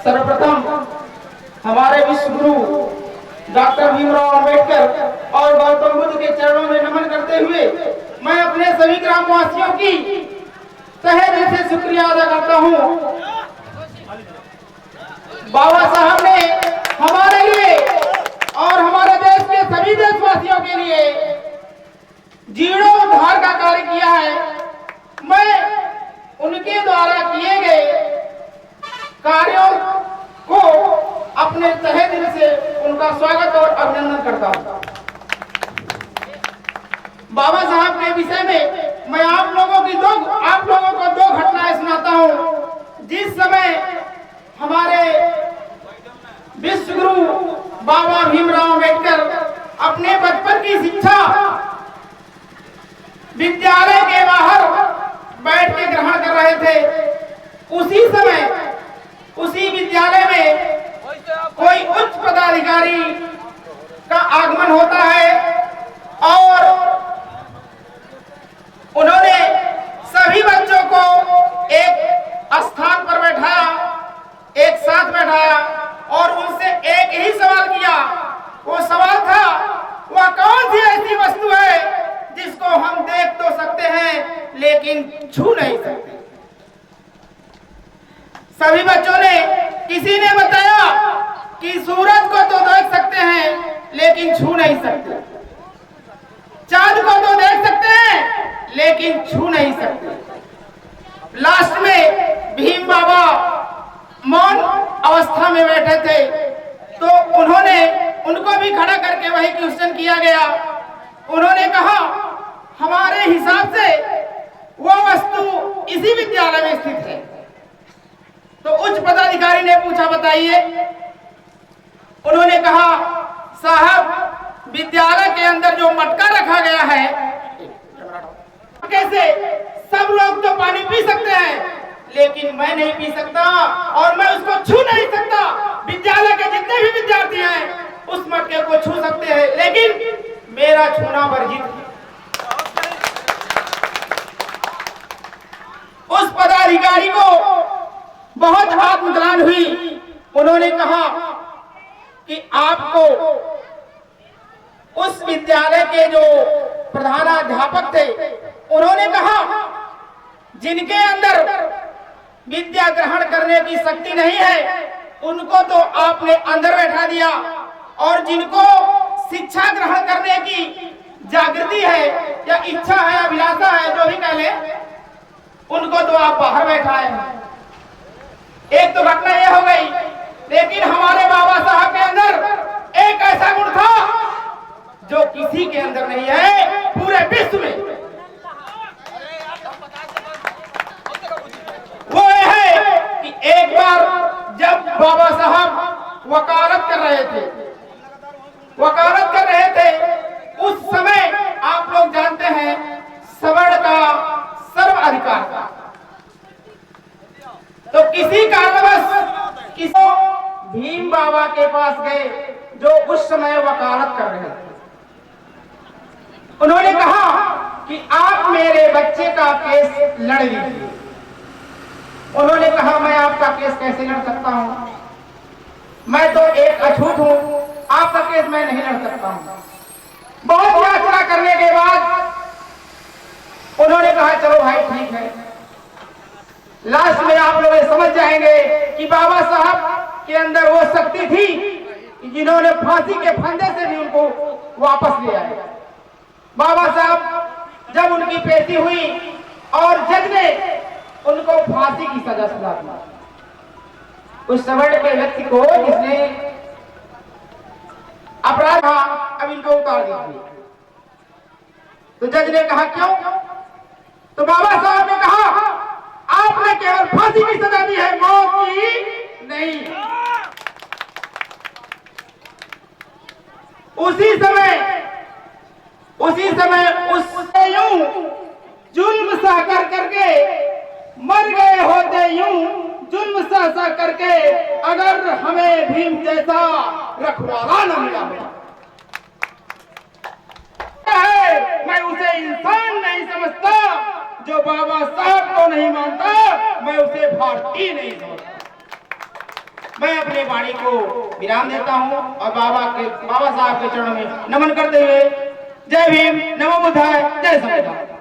सर्वप्रथम हमारे विश्व गुरु डॉक्टर भीमराव अंबेडकर और गौतम बुद्ध के चरणों में नमन करते हुए मैं अपने सभी ग्रामवासियों की तहे दिल से शुक्रिया अदा करता हूँ। बाबा साहब ने हमारे लिए और हमारे देश के सभी देशवासियों के लिए जीर्णोद्धार का कार्य किया है। मैं उनके द्वारा किए गए कार्यों को अपने तहे दिल से उनका स्वागत और अभिनंदन करता हूं। बाबा साहब के विषय में मैं आप लोगों को दो घटनाएं सुनाता हूं। जिस समय हमारे विश्व गुरु बाबा भीमराव अंबेडकर अपने बचपन की शिक्षा विद्यालय के बाहर बैठ के ग्रहण कर रहे थे, उसी समय उसी विद्यालय में कोई उच्च पदाधिकारी का आगमन होता है और उन्होंने सभी बच्चों को एक स्थान पर बैठाया, एक साथ बैठाया और उनसे एक ही सवाल किया। वो सवाल था, वह कौन सी ऐसी वस्तु है जिसको हम देख तो सकते हैं लेकिन छू नहीं सकते। सभी बच्चों ने, किसी ने बताया कि सूरज को तो देख सकते हैं लेकिन छू नहीं सकते, चांद को तो देख सकते हैं लेकिन छू नहीं सकते। लास्ट में भीम बाबा मौन अवस्था में बैठे थे तो उनको भी खड़ा करके वही क्वेश्चन किया गया। उन्होंने कहा, हमारे हिसाब से वह वस्तु इसी विद्यालय में स्थित है। तो उच्च पदाधिकारी ने पूछा, बताइए। उन्होंने कहा, साहब विद्यालय के अंदर जो मटका रखा गया है, कैसे सब लोग तो पानी पी सकते हैं लेकिन मैं नहीं पी सकता और मैं उसको छू नहीं सकता। विद्यालय के जितने भी विद्यार्थी हैं उस मटके को छू सकते हैं लेकिन मेरा छूना वर्जित है। उस पदाधिकारी को बहुत आत्मग्लानि हुई। उन्होंने कहा कि आपको उस विद्यालय के जो प्रधानाध्यापक थे, उन्होंने कहा जिनके अंदर विद्या ग्रहण करने की शक्ति नहीं है उनको तो आपने अंदर बैठा दिया और जिनको शिक्षा ग्रहण करने की जागृति है या इच्छा है, अभिलाषा है, जो भी कह ले, उनको तो आप बाहर बैठाए। एक तो घटना यह हो गई, लेकिन हमारे बाबा साहब के अंदर एक ऐसा गुण था जो किसी के अंदर नहीं है पूरे विश्व में। वो है कि एक बार जब बाबा साहब वकालत कर रहे थे, उस समय आप लोग जानते हैं सवर्ण का सर्व अधिकार था। तो किसी कारणवश किसी भीम बाबा के पास गए जो उस समय वकालत कर रहे थे। उन्होंने कहा कि आप मेरे बच्चे का केस लड़ लीजिए। उन्होंने कहा, मैं आपका केस कैसे लड़ सकता हूं, मैं तो एक अछूत हूं, आपका केस मैं नहीं लड़ सकता हूं। बहुत याचना करने के बाद उन्होंने कहा, चलो भाई ठीक है। लास्ट में आप लोग समझ जाएंगे कि बाबा साहब के अंदर वो शक्ति थी जिन्होंने फांसी के फंदे से भी उनको वापस ले आए। बाबा साहब जब उनकी पेशी हुई और जज ने उनको फांसी की सजा सुना दी, उस सवर्ण के व्यक्ति को जिसने अपराध था, अब इनको उतार दीजिए। तो जज ने कहा, क्यों? तो बाबा साहब ने कहा, आपने केवल फांसी की सजा दी है, मौत की नहीं। उसी समय उससे यूं जुल्म सह करके मर गए होते, यूं जुल्म सह करके अगर हमें भीम जैसा रखवाला न मिला है। मैं उसे इंसान नहीं समझता, जो बाबा साहब को नहीं मानता मैं उसे भारतीय नहीं समझता। मैं अपने वाणी को विराम देता हूँ और बाबा साहब के चरणों में नमन करते हुए जय भीम, नमो बुद्धाय, जय संविधान।